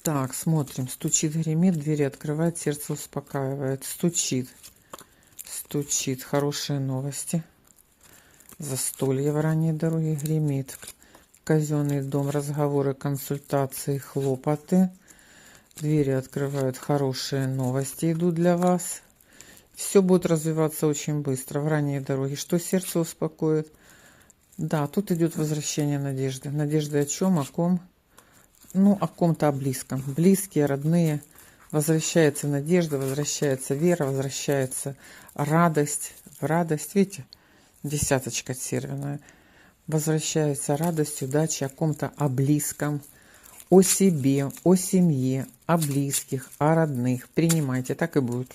Так, смотрим. Стучит, гремит, двери открывает, сердце успокаивает. Стучит. Стучит. Хорошие новости. Застолье в ранней дороге. Гремит. Казенный дом, разговоры, консультации, хлопоты. Двери открывают, хорошие новости идут для вас. Все будет развиваться очень быстро в ранней дороге. Что сердце успокоит? Да, тут идет возвращение надежды. Надежды о чем? О ком? Ну, о ком-то, о близком. Близкие, родные. Возвращается надежда, возвращается вера, возвращается радость. В радость, видите, десяточка серверная. Возвращается радость, удача о ком-то, о близком, о себе, о семье, о близких, о родных. Принимайте, так и будет.